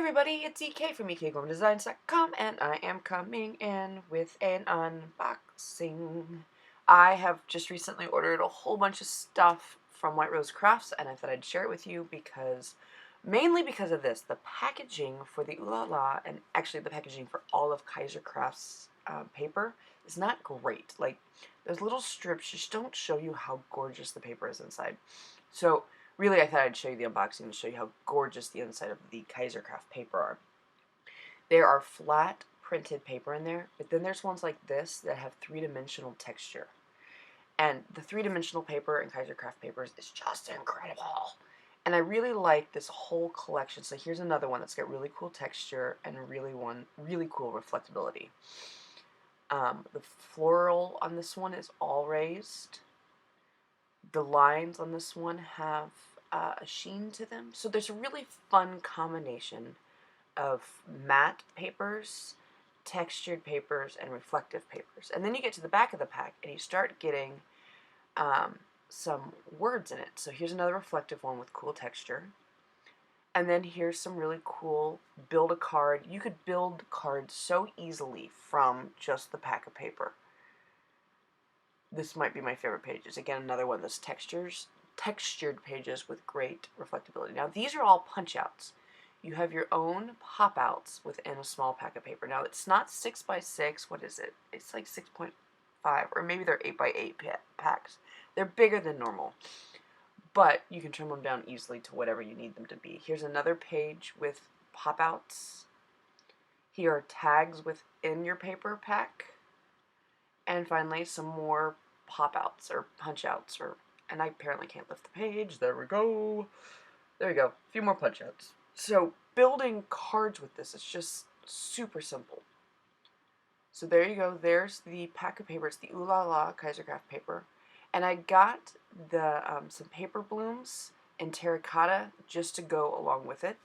everybody, it's EK from EKGormanDesigns.com, and I am coming in with an unboxing. I have just recently ordered a whole bunch of stuff from White Rose Crafts, and I thought I'd share it with you mainly because of this. The packaging for the Ooh La La, and actually the packaging for all of Kaiser Crafts paper is not great. Like, those little strips just don't show you how gorgeous the paper is inside. So, really, I thought I'd show you the unboxing to show you how gorgeous the inside of the Kaiser Craft paper are. There are flat printed paper in there, but then there's ones like this that have three-dimensional texture. And the three-dimensional paper in Kaiser Craft papers is just incredible. And I really like this whole collection. So here's another one that's got really cool texture and really cool reflectability. The floral on this one is all raised. The lines on this one have a sheen to them. So there's a really fun combination of matte papers, textured papers, and reflective papers. And then you get to the back of the pack and you start getting some words in it. So here's another reflective one with cool texture. And then here's some really cool build a card. You could build cards so easily from just the pack of paper. This might be my favorite pages. Again, another one of those textured pages with great reflectability. Now, these are all punch-outs. You have your own pop-outs within a small pack of paper. Now, it's not 6x6. What is it? It's like 6.5, or maybe they're 8x8 packs. They're bigger than normal, but you can trim them down easily to whatever you need them to be. Here's another page with pop-outs. Here are tags within your paper pack. And finally, some more pop-outs or punch-outs, and I apparently can't lift the page. There we go. There we go. A few more punch-outs. So building cards with this is just super simple. So there you go. There's the pack of paper. It's the Ooh La La Kaiser Craft paper. And I got the some paper blooms in terracotta just to go along with it.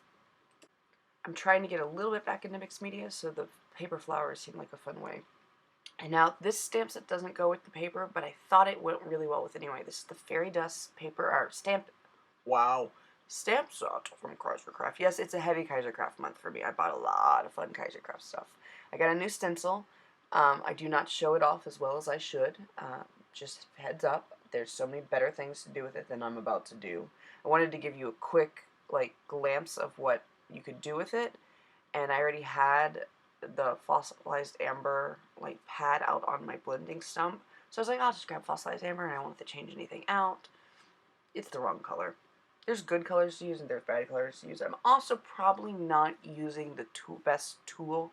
I'm trying to get a little bit back into mixed media, so the paper flowers seem like a fun way. And now, this stamp set doesn't go with the paper, but I thought it went really well with it anyway. This is the Fairy Dust paper, or stamp, wow, stamp set from Kaiser Craft. Yes, it's a heavy Kaiser Craft month for me. I bought a lot of fun Kaiser Craft stuff. I got a new stencil. I do not show it off as well as I should. Just heads up, there's so many better things to do with it than I'm about to do. I wanted to give you a quick, glimpse of what you could do with it, and I already had the fossilized amber pad out on my blending stump. So I was like, I'll just grab fossilized amber, and I don't have to change anything out. It's the wrong color. There's good colors to use and there's bad colors to use. I'm also probably not using the best tool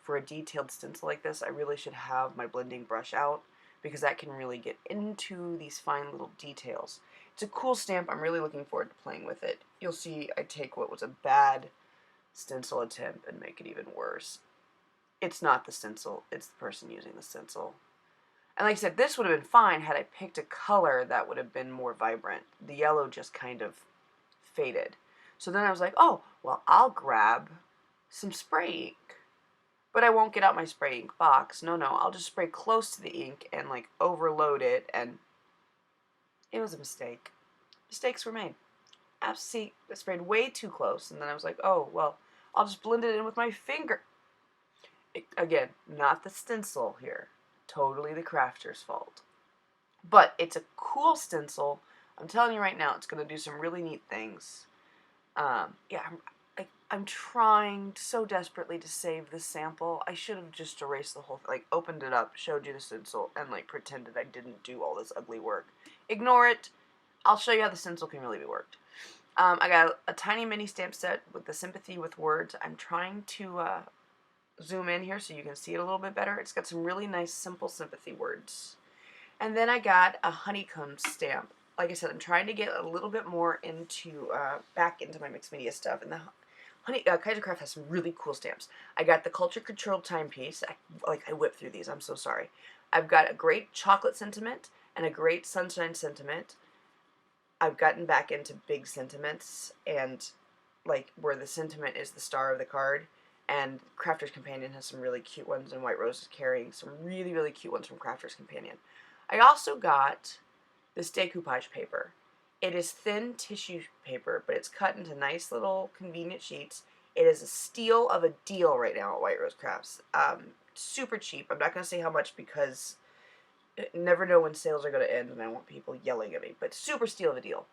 for a detailed stencil like this. I really should have my blending brush out because that can really get into these fine little details. It's a cool stamp. I'm really looking forward to playing with it. You'll see I take what was a bad stencil attempt and make it even worse. It's not the stencil, it's the person using the stencil. And like I said, this would have been fine had I picked a color that would have been more vibrant. The yellow just kind of faded. So then I was like, oh, well, I'll grab some spray ink. But I won't get out my spray ink box. No, I'll just spray close to the ink and overload it, and it was a mistake. Mistakes were made. I sprayed way too close, and then I was like, oh, well, I'll just blend it in with my finger. Again, not the stencil here. Totally the crafter's fault. But it's a cool stencil. I'm telling you right now, it's going to do some really neat things. Yeah, I'm trying so desperately to save this sample. I should have just erased the whole thing. Opened it up, showed you the stencil, and pretended I didn't do all this ugly work. Ignore it. I'll show you how the stencil can really be worked. I got a tiny mini stamp set with the sympathy with words. I'm trying to zoom in here so you can see it a little bit better. It's got some really nice simple sympathy words. And then I got a honeycomb stamp. Like I said, I'm trying to get a little bit more into back into my mixed media stuff, and the Kaiser Craft has some really cool stamps. I got the culture controlled timepiece. I whipped through these. I'm so sorry. I've got a great chocolate sentiment and a great sunshine sentiment. I've gotten back into big sentiments, and where the sentiment is the star of the card. And Crafter's Companion has some really cute ones, and White Rose is carrying some really, really cute ones from Crafter's Companion. I also got this decoupage paper. It is thin tissue paper, but it's cut into nice little convenient sheets. It is a steal of a deal right now at White Rose Crafts. Super cheap. I'm not going to say how much because I never know when sales are going to end and I want people yelling at me. But super steal of a deal.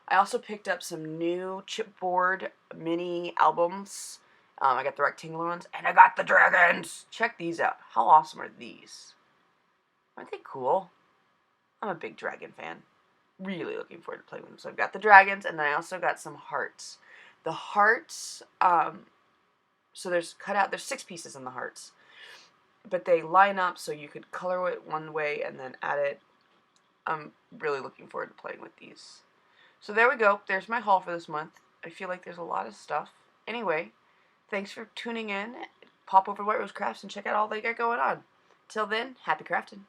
I also picked up some new chipboard mini albums. I got the rectangular ones, and I got the dragons. Check these out. How awesome are these? Aren't they cool? I'm a big dragon fan. Really looking forward to playing with them. So I've got the dragons, and then I also got some hearts. The hearts, so there's 6 pieces in the hearts. But they line up so you could color it one way and then add it. I'm really looking forward to playing with these. So there we go. There's my haul for this month. I feel like there's a lot of stuff. Anyway, thanks for tuning in. Pop over to White Rose Crafts and check out all they got going on. Till then, happy crafting.